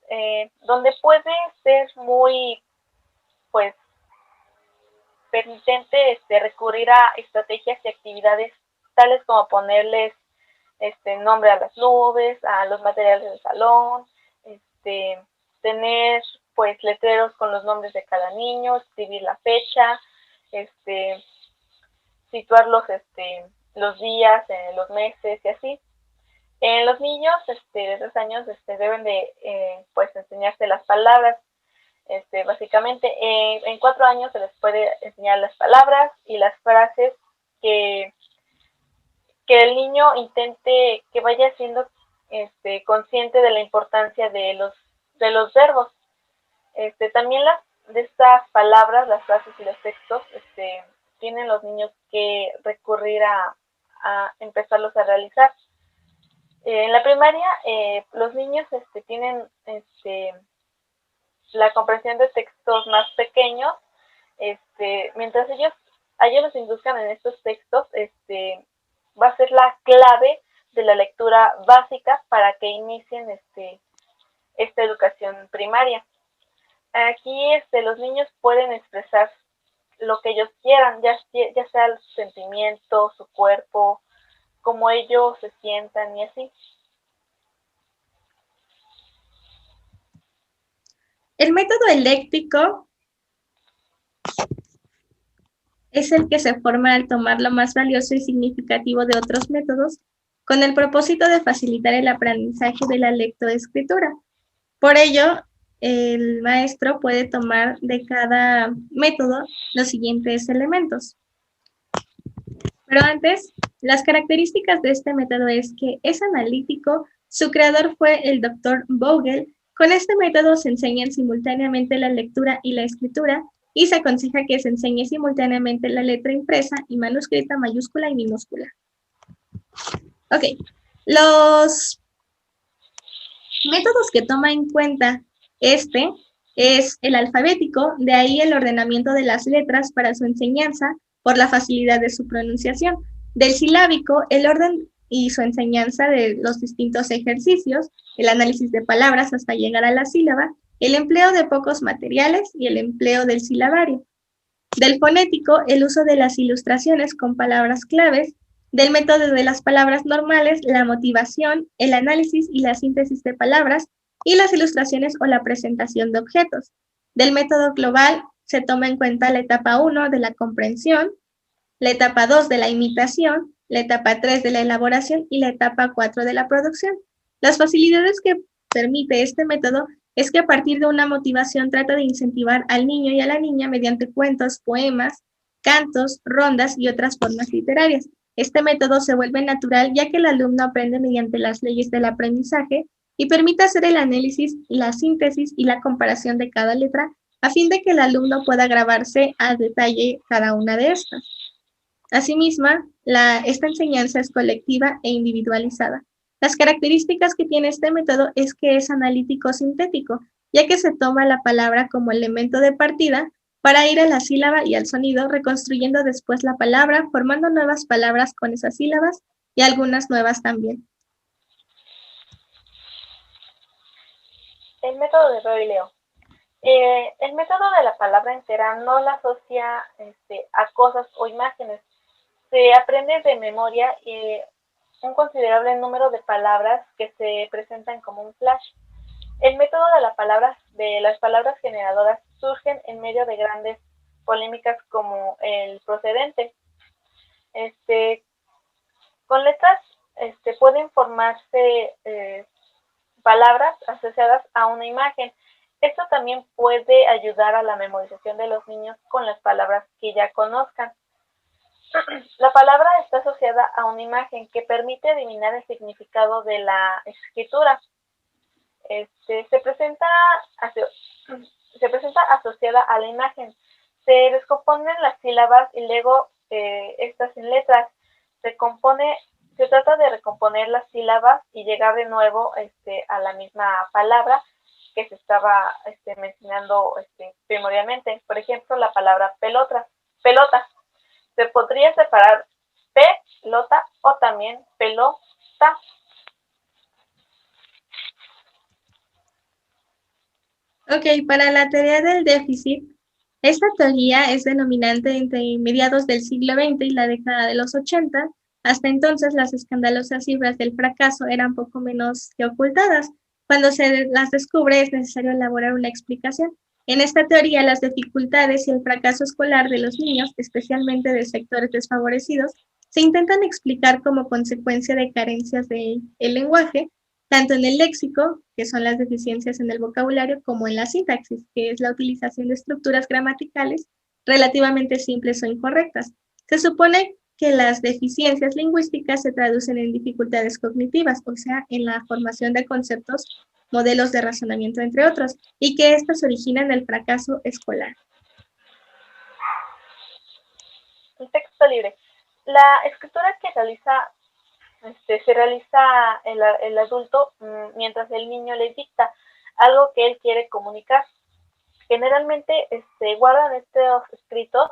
donde puede ser muy, pues, permitente recurrir a estrategias y actividades tales como ponerles nombre a las nubes, a los materiales del salón, tener pues letreros con los nombres de cada niño, escribir la fecha, situar los días, los meses y así. En los niños de 3 años deben de pues enseñarse las palabras. Básicamente en 4 años se les puede enseñar las palabras y las frases que el niño intente que vaya siendo consciente de la importancia de los verbos. También de estas palabras, las frases y los textos, tienen los niños que recurrir a empezarlos a realizar. En la primaria, los niños tienen la comprensión de textos más pequeños, mientras a ellos los induzcan en estos textos, va a ser la clave de la lectura básica para que inicien esta educación primaria. Aquí los niños pueden expresar lo que ellos quieran, ya sea su sentimiento, su cuerpo, cómo ellos se sientan y así. El método eléctrico es el que se forma al tomar lo más valioso y significativo de otros métodos con el propósito de facilitar el aprendizaje de la lectoescritura. Por ello, el maestro puede tomar de cada método los siguientes elementos. Pero antes, las características de este método es que es analítico. Su creador fue el Dr. Vogel. Con este método se enseñan simultáneamente la lectura y la escritura y se aconseja que se enseñe simultáneamente la letra impresa y manuscrita, mayúscula y minúscula. Ok, los métodos que toma en cuenta es el alfabético, de ahí el ordenamiento de las letras para su enseñanza por la facilidad de su pronunciación. Del silábico, el orden y su enseñanza de los distintos ejercicios, el análisis de palabras hasta llegar a la sílaba, el empleo de pocos materiales y el empleo del silabario. Del fonético, el uso de las ilustraciones con palabras claves. Del método de las palabras normales, la motivación, el análisis y la síntesis de palabras, y las ilustraciones o la presentación de objetos. Del método global se toma en cuenta la etapa 1 de la comprensión, la etapa 2 de la imitación, la etapa 3 de la elaboración y la etapa 4 de la producción. Las facilidades que permite este método es que a partir de una motivación trata de incentivar al niño y a la niña mediante cuentos, poemas, cantos, rondas y otras formas literarias. Este método se vuelve natural ya que el alumno aprende mediante las leyes del aprendizaje y permite hacer el análisis, la síntesis y la comparación de cada letra a fin de que el alumno pueda grabarse a detalle cada una de estas. Asimismo, esta enseñanza es colectiva e individualizada. Las características que tiene este método es que es analítico-sintético, ya que se toma la palabra como elemento de partida para ir a la sílaba y al sonido, reconstruyendo después la palabra, formando nuevas palabras con esas sílabas y algunas nuevas también. El método de Braille. El método de la palabra entera no la asocia a cosas o imágenes. Se aprende de memoria un considerable número de palabras que se presentan como un flash. El método de las palabras generadoras surgen en medio de grandes polémicas como el procedente. Con letras pueden formarse palabras asociadas a una imagen. Esto también puede ayudar a la memorización de los niños con las palabras que ya conozcan. La palabra está asociada a una imagen que permite adivinar el significado de la escritura. Se presenta asociada a la imagen. Se descomponen las sílabas y luego estas en letras. Se trata de recomponer las sílabas y llegar de nuevo a la misma palabra que se estaba mencionando primordialmente. Por ejemplo, la palabra pelota. Se podría separar pelota o también pelota. Ok, para la teoría del déficit, esta teoría es denominante entre mediados del siglo XX y la década de los 80. Hasta entonces, las escandalosas cifras del fracaso eran poco menos que ocultadas. Cuando se las descubre, es necesario elaborar una explicación. En esta teoría, las dificultades y el fracaso escolar de los niños, especialmente de sectores desfavorecidos, se intentan explicar como consecuencia de carencias del lenguaje, tanto en el léxico, que son las deficiencias en el vocabulario, como en la sintaxis, que es la utilización de estructuras gramaticales relativamente simples o incorrectas. Se supone que las deficiencias lingüísticas se traducen en dificultades cognitivas, o sea, en la formación de conceptos, modelos de razonamiento, entre otros, y que éstas originan el fracaso escolar. El texto libre. La escritura que se realiza el adulto mientras el niño le dicta algo que él quiere comunicar. Generalmente guardan estos escritos,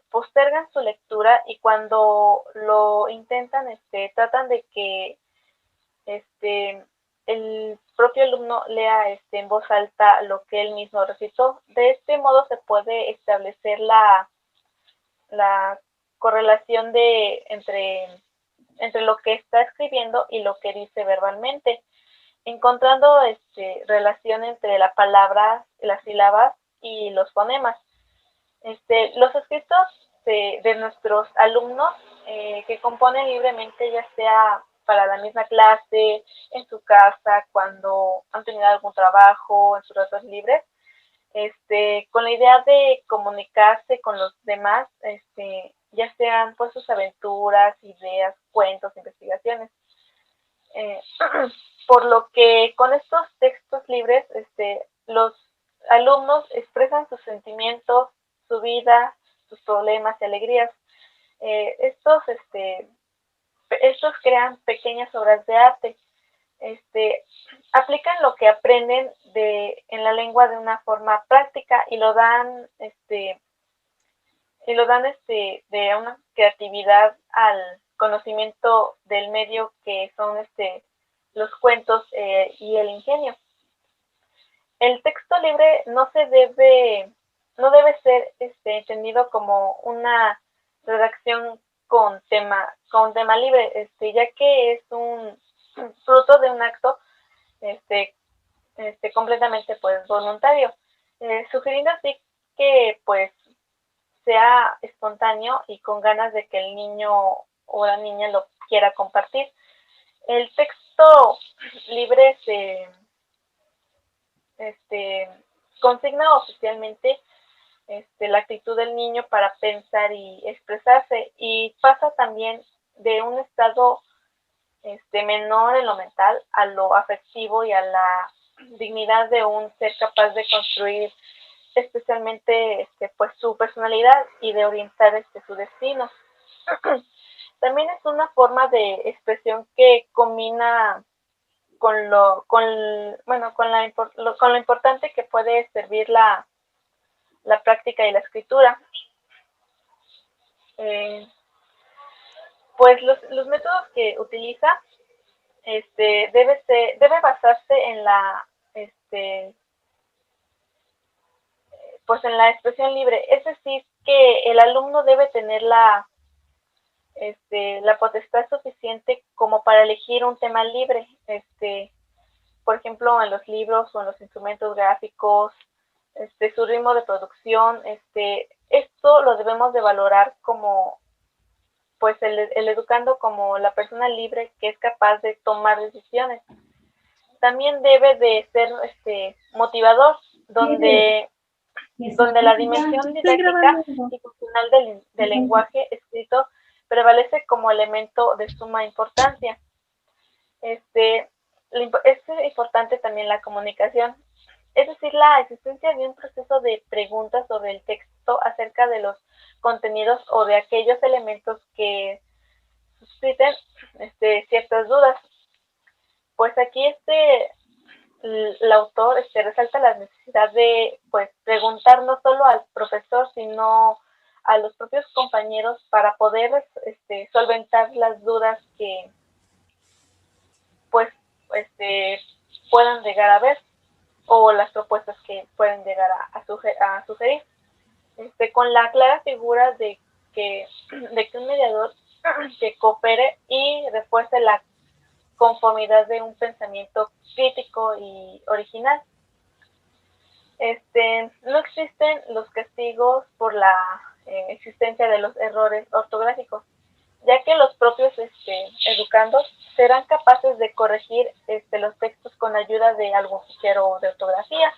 postergan su lectura y cuando lo intentan, tratan de que el propio alumno lea en voz alta lo que él mismo recitó. De este modo se puede establecer la correlación entre lo que está escribiendo y lo que dice verbalmente, encontrando relación entre la palabra, las sílabas y los fonemas. Los escritos de nuestros alumnos que componen libremente, ya sea para la misma clase, en su casa, cuando han tenido algún trabajo, en sus ratos libres, con la idea de comunicarse con los demás, ya sean pues sus aventuras, ideas, cuentos, investigaciones. Por lo que con estos textos libres, los alumnos expresan sus sentimientos, su vida, sus problemas y alegrías. Estos crean pequeñas obras de arte. Aplican lo que aprenden en la lengua de una forma práctica y lo dan de una creatividad al conocimiento del medio que son los cuentos y el ingenio. El texto libre no debe ser entendido como una redacción con tema libre, ya que es un fruto de un acto completamente pues voluntario, sugiriendo así que pues sea espontáneo y con ganas de que el niño o la niña lo quiera compartir. El texto libre se consigna oficialmente la actitud del niño para pensar y expresarse, y pasa también de un estado menor en lo mental a lo afectivo y a la dignidad de un ser capaz de construir especialmente pues su personalidad y de orientar su destino. También es una forma de expresión que combina con lo importante que puede servir la práctica y la escritura. Pues los métodos que utiliza debe basarse en pues en la expresión libre, es decir, que el alumno debe tener la potestad suficiente como para elegir un tema libre, por ejemplo, en los libros o en los instrumentos gráficos, su ritmo de producción, esto lo debemos de valorar como pues el educando como la persona libre que es capaz de tomar decisiones. También debe de ser motivador, donde la dimensión didáctica y funcional del lenguaje escrito prevalece como elemento de suma importancia. Es importante también la comunicación, es decir, la existencia de un proceso de preguntas sobre el texto acerca de los contenidos o de aquellos elementos que susciten ciertas dudas. Pues aquí el autor resalta la necesidad de pues preguntar no solo al profesor, sino a los propios compañeros para poder solventar las dudas que pues puedan llegar a ver o las propuestas que pueden llegar a sugerir. Con la clara figura de que un mediador que coopere y refuerce la conformidad de un pensamiento crítico y original. No existen los castigos por la existencia de los errores ortográficos, ya que los propios educandos serán capaces de corregir los textos con ayuda de algún fichero de ortografía,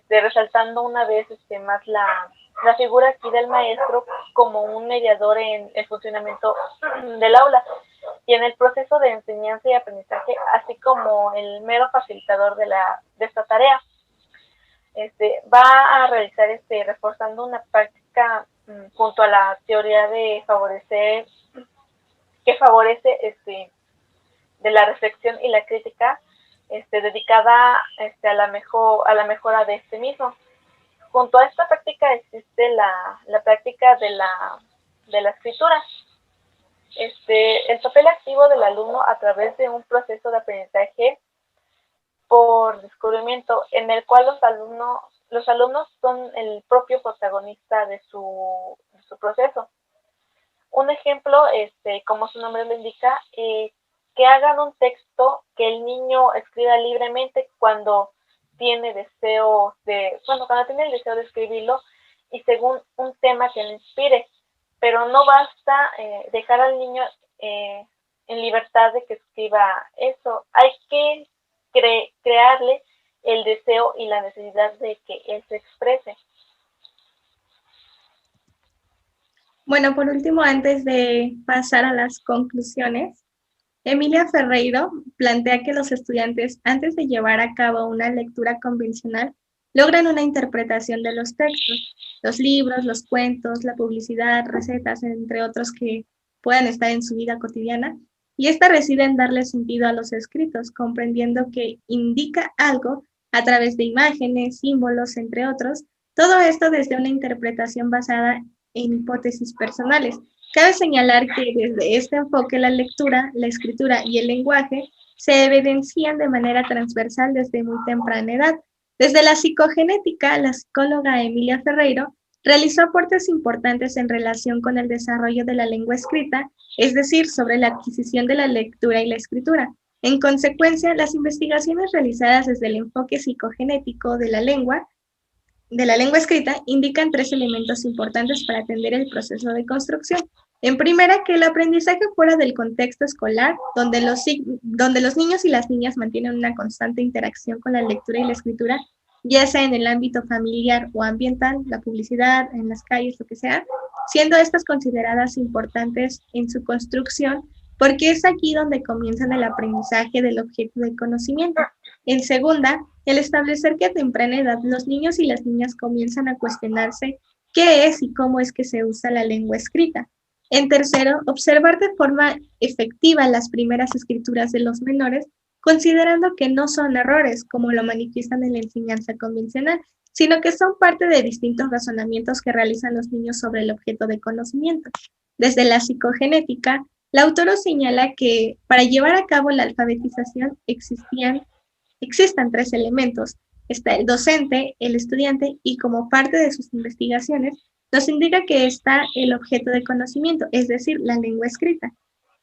resaltando una vez más la figura aquí del maestro como un mediador en el funcionamiento del aula y en el proceso de enseñanza y aprendizaje, así como el mero facilitador de esta tarea. Va a realizar reforzando una práctica junto a la teoría de que favorece de la reflexión y la crítica dedicada a la mejora de mismo. Junto a esta práctica existe la práctica de la escritura. El papel activo del alumno a través de un proceso de aprendizaje por descubrimiento en el cual los alumnos son el propio protagonista de su proceso. Un ejemplo, como su nombre lo indica, que hagan un texto que el niño escriba libremente cuando tiene el deseo de escribirlo y según un tema que le inspire, pero no basta dejar al niño en libertad de que escriba eso, hay que crearle el deseo y la necesidad de que él se exprese. Bueno, por último, antes de pasar a las conclusiones, Emilia Ferreiro plantea que los estudiantes, antes de llevar a cabo una lectura convencional, logran una interpretación de los textos, los libros, los cuentos, la publicidad, recetas, entre otros que puedan estar en su vida cotidiana, y esta reside en darle sentido a los escritos, comprendiendo que indica algo a través de imágenes, símbolos, entre otros, todo esto desde una interpretación basada en hipótesis personales. Cabe señalar que desde este enfoque la lectura, la escritura y el lenguaje se evidencian de manera transversal desde muy temprana edad. Desde la psicogenética, la psicóloga Emilia Ferreiro realizó aportes importantes en relación con el desarrollo de la lengua escrita, es decir, sobre la adquisición de la lectura y la escritura. En consecuencia, las investigaciones realizadas desde el enfoque psicogenético de la lengua escrita indican 3 elementos importantes para atender el proceso de construcción. En primera, que el aprendizaje fuera del contexto escolar, donde los niños y las niñas mantienen una constante interacción con la lectura y la escritura, ya sea en el ámbito familiar o ambiental, la publicidad, en las calles, lo que sea, siendo estas consideradas importantes en su construcción porque es aquí donde comienzan el aprendizaje del objeto de conocimiento. En segunda, el establecer que a temprana edad los niños y las niñas comienzan a cuestionarse qué es y cómo es que se usa la lengua escrita. En tercero, observar de forma efectiva las primeras escrituras de los menores, considerando que no son errores, como lo manifiestan en la enseñanza convencional, sino que son parte de distintos razonamientos que realizan los niños sobre el objeto de conocimiento. Desde la psicogenética, la autora señala que para llevar a cabo la alfabetización existen tres elementos. Está el docente, el estudiante y como parte de sus investigaciones nos indica que está el objeto de conocimiento, es decir, la lengua escrita.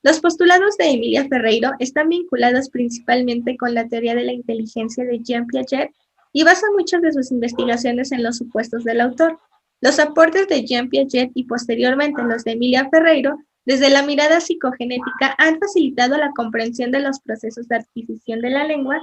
Los postulados de Emilia Ferreiro están vinculados principalmente con la teoría de la inteligencia de Jean Piaget y basa muchas de sus investigaciones en los supuestos del autor. Los aportes de Jean Piaget y posteriormente los de Emilia Ferreiro, desde la mirada psicogenética, han facilitado la comprensión de los procesos de adquisición de la lengua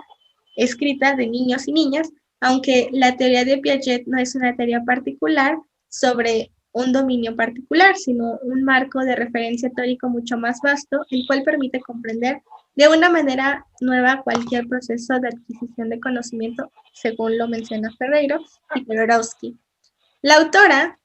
escrita de niños y niñas, aunque la teoría de Piaget no es una teoría particular sobre un dominio particular, sino un marco de referencia teórico mucho más vasto, el cual permite comprender de una manera nueva cualquier proceso de adquisición de conocimiento, según lo menciona Ferreiro y Jodorowsky. La autora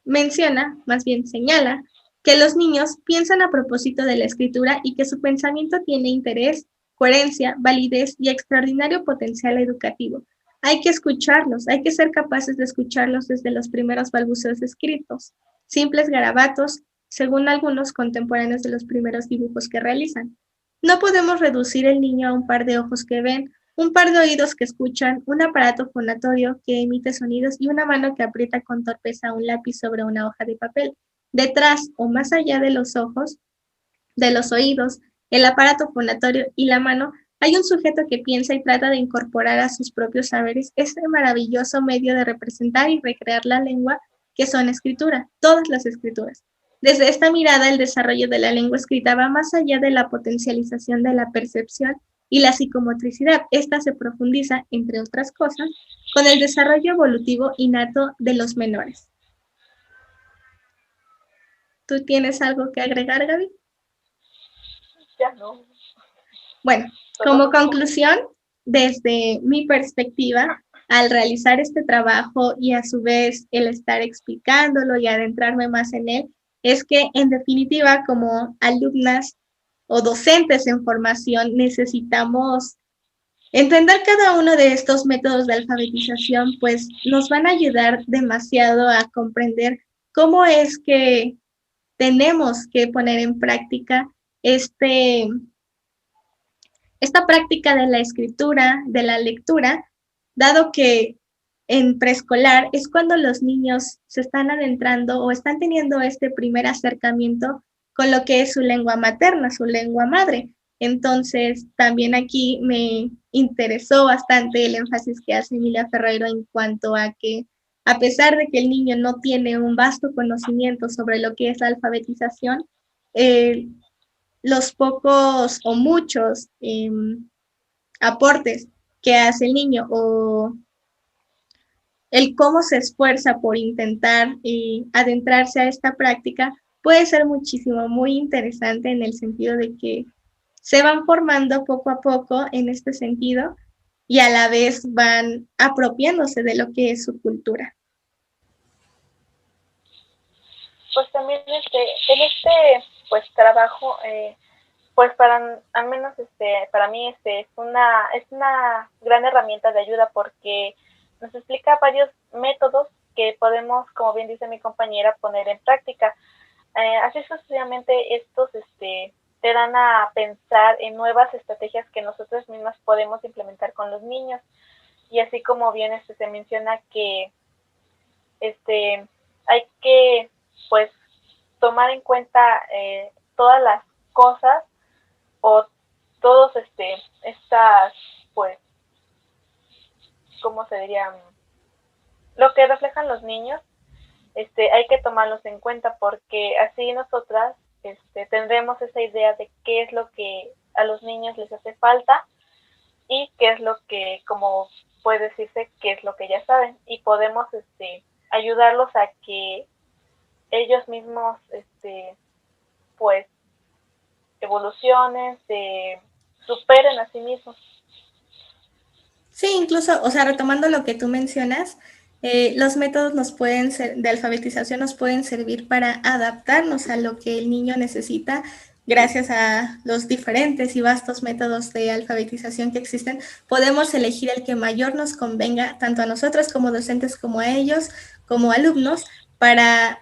menciona, más bien señala, que los niños piensan a propósito de la escritura y que su pensamiento tiene interés, coherencia, validez y extraordinario potencial educativo. Hay que escucharlos, hay que ser capaces de escucharlos desde los primeros balbuceos escritos, simples garabatos, según algunos contemporáneos de los primeros dibujos que realizan. No podemos reducir el niño a un par de ojos que ven, un par de oídos que escuchan, un aparato fonatorio que emite sonidos y una mano que aprieta con torpeza un lápiz sobre una hoja de papel. Detrás o más allá de los ojos, de los oídos, el aparato fonatorio y la mano, hay un sujeto que piensa y trata de incorporar a sus propios saberes este maravilloso medio de representar y recrear la lengua que son escritura, todas las escrituras. Desde esta mirada, el desarrollo de la lengua escrita va más allá de la potencialización de la percepción y la psicomotricidad. Esta se profundiza, entre otras cosas, con el desarrollo evolutivo innato de los menores. ¿Tú tienes algo que agregar, Gaby? Ya no. Bueno, como conclusión, desde mi perspectiva, al realizar este trabajo y a su vez el estar explicándolo y adentrarme más en él, es que en definitiva como alumnas o docentes en formación necesitamos entender cada uno de estos métodos de alfabetización, pues nos van a ayudar demasiado a comprender cómo es que tenemos que poner en práctica esta práctica de la escritura, de la lectura, dado que en preescolar es cuando los niños se están adentrando o están teniendo este primer acercamiento con lo que es su lengua materna, su lengua madre. Entonces, también aquí me interesó bastante el énfasis que hace Emilia Ferreiro en cuanto a que, a pesar de que el niño no tiene un vasto conocimiento sobre lo que es la alfabetización, eh, los pocos o muchos aportes que hace el niño o el cómo se esfuerza por intentar adentrarse a esta práctica puede ser muchísimo, muy interesante en el sentido de que se van formando poco a poco en este sentido y a la vez van apropiándose de lo que es su cultura. Pues también en este pues trabajo pues para al menos para mí es una gran herramienta de ayuda porque nos explica varios métodos que podemos, como bien dice mi compañera, poner en práctica. Así sucesivamente estos te dan a pensar en nuevas estrategias que nosotros mismas podemos implementar con los niños. Y así como bien se menciona que hay que pues tomar en cuenta todas las cosas o todos estas pues cómo se diría lo que reflejan los niños hay que tomarlos en cuenta porque así nosotras tendremos esa idea de qué es lo que a los niños les hace falta y qué es lo que como puede decirse qué es lo que ya saben y podemos ayudarlos a que ellos mismos pues evolucionen, se superen a sí mismos. Sí, incluso, o sea, retomando lo que tú mencionas, los métodos de alfabetización nos pueden servir para adaptarnos a lo que el niño necesita gracias a los diferentes y vastos métodos de alfabetización que existen. Podemos elegir el que mayor nos convenga, tanto a nosotros como docentes, como a ellos, como alumnos, para,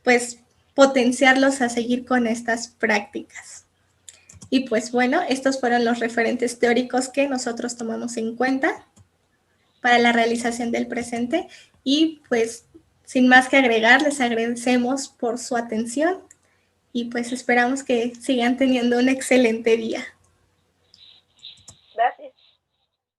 pues, potenciarlos a seguir con estas prácticas. Y pues bueno, estos fueron los referentes teóricos que nosotros tomamos en cuenta para la realización del presente y pues sin más que agregar, les agradecemos por su atención y pues esperamos que sigan teniendo un excelente día.